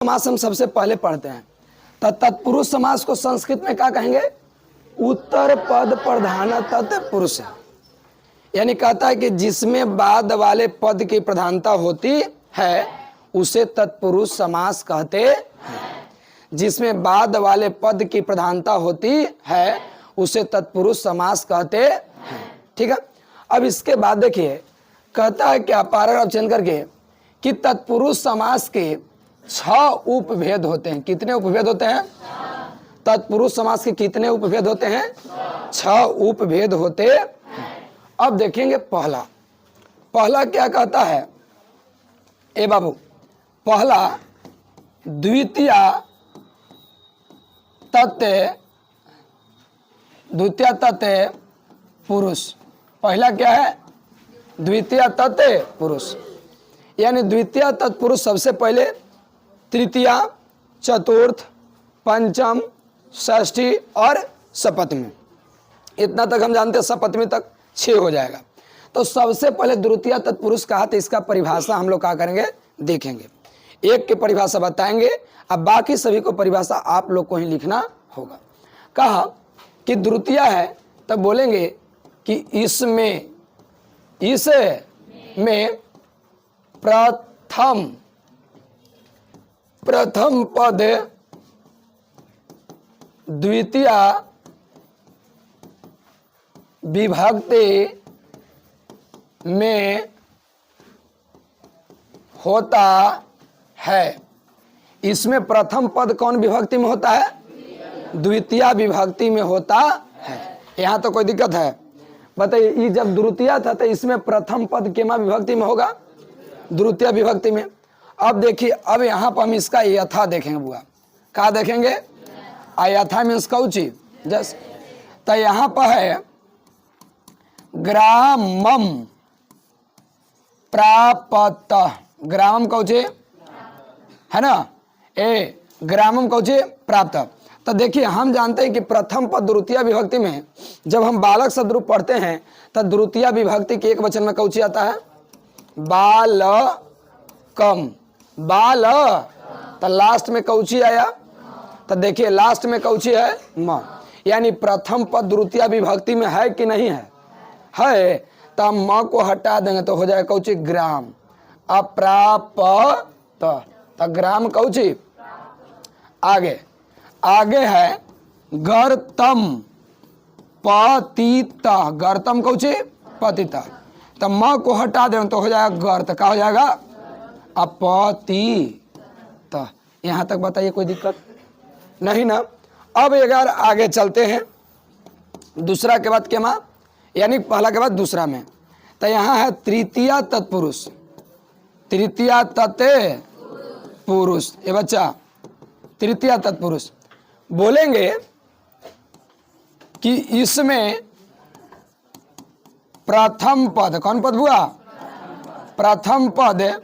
समास हम सबसे पहले पढ़ते हैं। तो तत्पुरुष समास को संस्कृत में क्या कहेंगे? उत्तर पद प्रधान तत्पुरुष। यानी कहता है कि जिसमें बाद वाले पद की प्रधानता होती है उसे तत्पुरुष समास कहते हैं। जिसमें बाद वाले पद की प्रधानता होती है उसे तत्पुरुष समास कहते हैं। ठीक है। अब इसके बाद देखिए कहता है क्या, पैराग्राफ चेंज करके, कि तत्पुरुष समास के 6 उपभेद होते हैं। कितने उपभेद होते हैं? तत्पुरुष समास के कितने उपभेद होते हैं? 6 उपभेद होते हैं। अब देखेंगे पहला क्या कहता है? ए बाबू, पहला द्वितीय तत्ते पुरुष। पहला क्या है? द्वितीय तत्ते पुरुष। यानी द्वितीय तत्पुरुष सबसे पहले, तृतीय, चतुर्थ, पंचम, षष्ठी और सप्तमी। इतना तक हम जानते हैं, सप्तमी तक 6 हो जाएगा। तो सबसे पहले द्वितीय तत्पुरुष कहा, तो इसका परिभाषा हम लोग क्या करेंगे? देखेंगे। एक की परिभाषा बताएंगे, अब बाकी सभी को परिभाषा आप लोग को ही लिखना होगा। कहा कि द्वितीय है, तब बोलेंगे कि इसमें प्रथम पद द्वितीय विभक्ति में होता है। इसमें प्रथम पद कौन विभक्ति में होता है? द्वितीय विभक्ति में होता है। यहाँ तो कोई दिक्कत है? बताइए, ये जब द्वितीय था तो इसमें प्रथम पद केमा विभक्ति में होगा? द्वितीय विभक्ति में। अब देखिए, अब यहाँ पर हम इसका यथा देखेंगे बुआ। क्या देखेंगे? यथा मीन्स कौची? जस। तो यहाँ पर है ग्रामम प्राप्त। ग्रामम कौची है ना? ग्रामम कौची? प्राप्त। तो देखिए, हम जानते हैं कि प्रथम पद द्वितीय विभक्ति में जब हम बालक सदरूप पढ़ते हैं तो द्वितीय विभक्ति के एक वचन में कौची आता है? बालकम। बाल, तो लास्ट में कौची आया? तो देखिए लास्ट में कौची है? म। यानी प्रथम पद द्वितीय विभक्ति में है कि नहीं है? है। तो म को हटा देंगे तो हो जाएगा कौची? ग्राम। अप्राप्त, तो ग्राम कौची? आगे है गर्तम पतिता। गर्तम कौची? पतिता। तो म को हटा दें तो हो जाएगा गर्त। क्या हो जाएगा? अपतित। यहाँ तक बताइए, कोई दिक्कत नहीं ना? अब अगर आगे चलते हैं, दूसरा के बाद केमा, यानी पहला के बाद दूसरा में, तो यहाँ है तृतीय तत्पुरुष। तृतीय तत्ते पुरुष। ये बच्चा तृतीय तत्पुरुष बोलेंगे कि इसमें प्रथम पद, कौन पद हुआ? प्रथम पद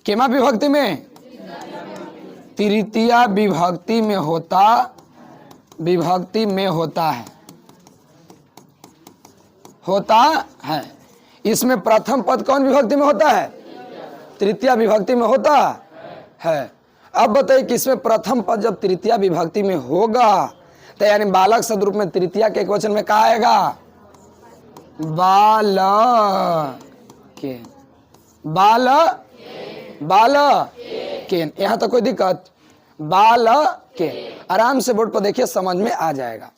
केमा विभक्ति में? तृतीय विभक्ति में होता है। इसमें प्रथम पद कौन विभक्ति में होता है? तृतीय विभक्ति में होता है। अब बताइए कि इसमें प्रथम पद जब तृतीय विभक्ति में होगा तो यानी बालक सदरूप में तृतीय के एक वचन में क्या आएगा? बालकेन। बालकेन। यहाँ तो कोई दिक्कत? बालकेन। आराम से बोर्ड पर देखिए, समझ में आ जाएगा।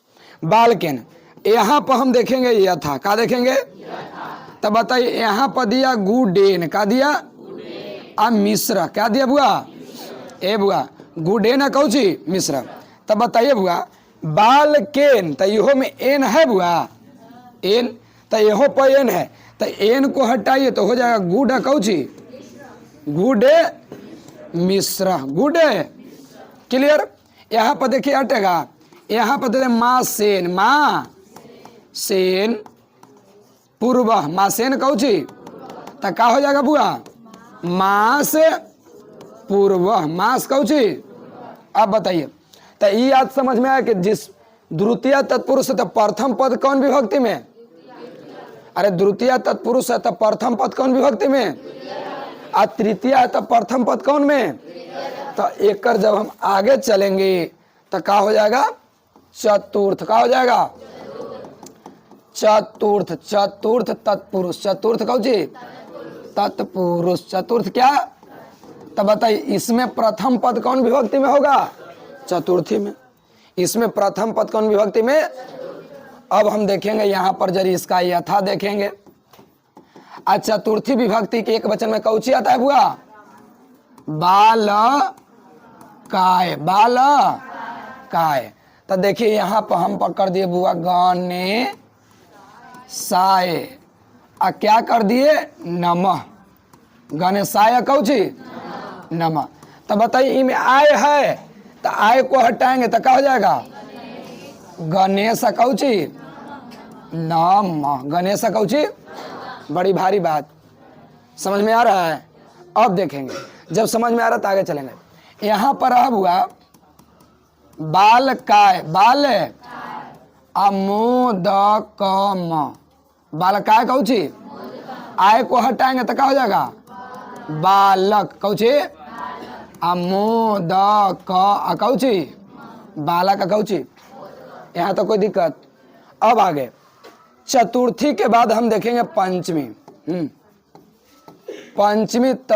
बालकेन। यहाँ पर हम देखेंगे यथा। क्या देखेंगे? तब बताइए, यहाँ पर दिया गुडेन। क्या दिया? मिश्र। क्या दिया बुआ? बुआ गुडेन कौची? मिश्र। तब बताइए बुआ, बालकेन, तो इहो में एन है बुआ? एन, तो यहो पर एन है, तो एन को हटाइए तो हो जाएगा गुड कौची? गुडे मिश्र। गुडे। क्लियर? यहाँ पर देखिए हटेगा, यहाँ पर दे माँ सेन। माँ सेन पूर्व। माँ सेन कौची? तो क्या हो जाएगा बुआ? मास पूर्व। मास कौची? अब बताइए, तो ये याद समझ में आया कि जिस द्वितीय तत्पुरुष है तो प्रथम पद कौन विभक्ति में? अरे द्वितीय तत्पुरुष है तो प्रथम पद कौन विभक्ति में? और तृतीय है तो प्रथम पद कौन में? तो एक जब हम आगे चलेंगे तो क्या हो जाएगा? चतुर्थ। क्या हो जाएगा? चतुर्थ। चतुर्थ तत्पुरुष। चतुर्थ कौन सी? तत्पुरुष। चतुर्थ क्या? तब बताइए इसमें प्रथम पद कौन विभक्ति में होगा? चतुर्थी में। इसमें प्रथम पद कौन विभक्ति में? अब हम देखेंगे यहाँ पर जरी इसका यथा देखेंगे। आज चतुर्थी विभक्ति के एक वचन में कौची आता है बुआ? बाल काय। बाल काय। तो देखिए यहाँ पर हम पकड़ दिए बुआ गाने साय, आ क्या कर दिए? नमः। गणेशाय कौची? नमः। तो बताइए इनमें आय है, तो आय को हटाएंगे तो क्या हो जाएगा? गणेश कौची? नमः। गणेश कौची? बड़ी भारी बात समझ में आ रहा है? अब देखेंगे, जब समझ में आ रहा तो आगे चलेंगे। यहाँ पर अब हुआ बाल काय। बाल अमोदकम। बाल काय कौची? आय को हटाएंगे तो क्या हो जाएगा? बालक कौची? अमोदक कौची? बालक कौची? यहाँ तो कोई दिक्कत। अब आगे चतुर्थी के बाद हम देखेंगे पंचमी। पंचमी त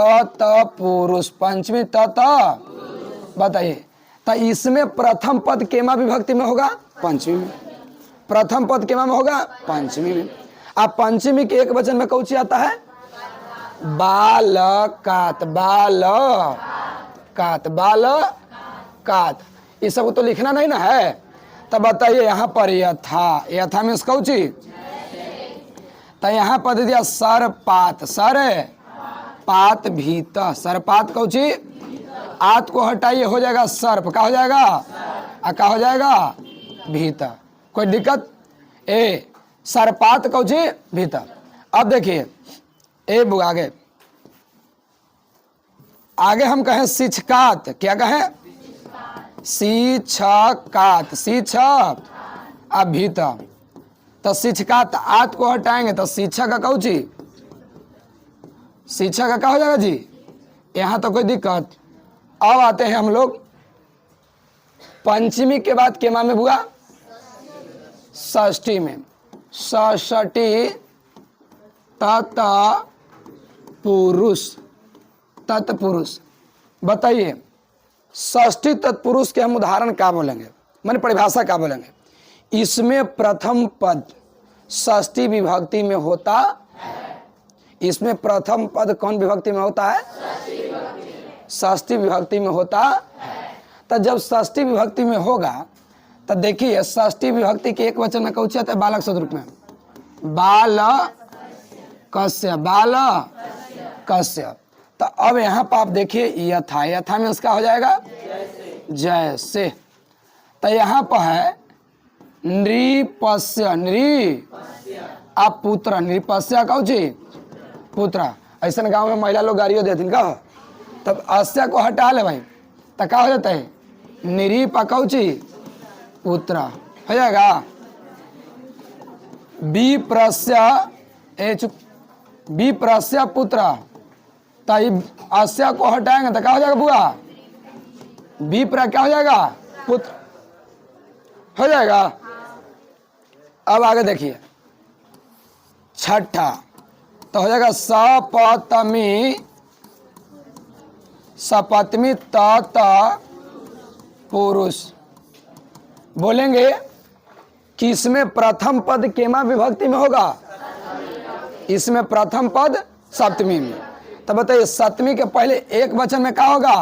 पुरुष। पंचमी त बताइए, तो इसमें प्रथम पद केमा विभक्ति में होगा? पंचमी में। प्रथम पद केमा में होगा? पंचमी में। अब पंचमी के एक वचन में कौची आता है? बालकात। बालकात। बालकात। ये सब तो लिखना नहीं ना है। तब बताइए यहाँ पर यथा। यथा में कौची? तो यहाँ पर दे दिया सरपात। सर पात भीत। सरपात कौची? आत को हटाइए हो जाएगा सर्प। क्या हो जाएगा? क्या हो जाएगा? भीत। कोई दिक्कत? ए सरपात कौची? भीत। अब देखिए ए बुक आगे आगे हम कहें शिक्षकात। क्या कहें? शिक्षकात। शिक्षक अभीत। तो शिक्षकात आत को हटाएंगे तो शिक्षक का कौची? शिक्षक का क्या हो जाएगा जी? यहाँ तो कोई दिक्कत। अब आते हैं हम लोग पंचमी के बाद केमा में बुआ? षष्ठी में। षष्ठी तत्पुरुष। तत्पुरुष। बताइए षष्ठी तत्पुरुष के हम उदाहरण क्या बोलेंगे, माने परिभाषा क्या बोलेंगे? इसमें प्रथम पद षष्ठी विभक्ति में होता है। इसमें प्रथम पद कौन विभक्ति में होता है? षष्ठी विभक्ति में होता है। तो जब षष्ठी विभक्ति में होगा तो देखिए षष्ठी विभक्ति के एक वचन में कौची आता है? बालक सदरूप में। बाल कस्य। बाल कस्य। तो अब यहाँ पर आप देखिए यथा। यथा में उसका हो जाएगा जैसे। तो यहाँ पर है नृपस्य। नृ आप पुत्र। नृपस्य कौची? पुत्र। ऐसा गांव में महिला लोग गाड़ियों देती का, तब अस्य को हटा ले भाई तो क्या हो जाता है? नृप कौची? पुत्र हो जाएगा। विप्रस्य पुत्र। तो अस्य को हटाएंगे तो क्या हो जाएगा बुआ? विप्र क्या हो जाएगा? पुत्र हो जाएगा। अब आगे देखिए छठा तो हो जाएगा सपतमी। सपतमी तत पुरुष। बोलेंगे कि इसमें प्रथम पद केमा विभक्ति में होगा? इसमें प्रथम पद सप्तमी में। तो बताइए सप्तमी के पहले एक वचन में क्या होगा?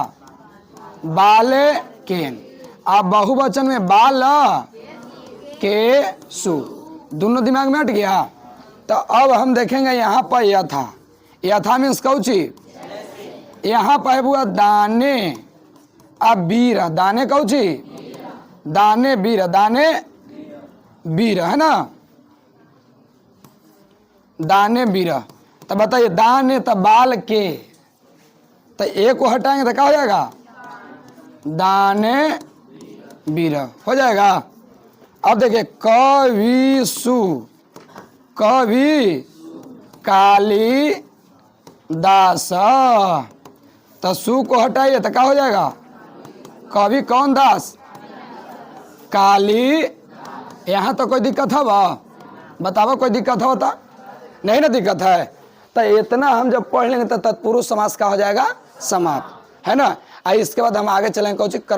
बाले केन। अब बहुवचन में बाल के सु। दोनों दिमाग में हट गया। तो अब हम देखेंगे यहाँ पर यथा। यथा मीन्स कौची? यहाँ पर बुआ दाने। अब बीर। दाने कौची? दाने बीर। दाने बीर है ना? दाने बीर। तो बताइए दाने तो बाल के, तो एक को हटाएंगे तो क्या हो जाएगा? दाने बीर हो जाएगा। अब देखिए कविसु। कवि काली दास। तो सु को हटाइए तो क्या हो जाएगा? कवि कौन दास, काली। यहाँ तो कोई दिक्कत है बा, बताओ कोई दिक्कत होता नहीं ना, दिक्कत है। तो इतना हम जब पढ़ लेंगे तो तत्पुरुष समास का हो जाएगा समाप्त, है ना। इसके बाद हम आगे चलेंगे कौन कर्म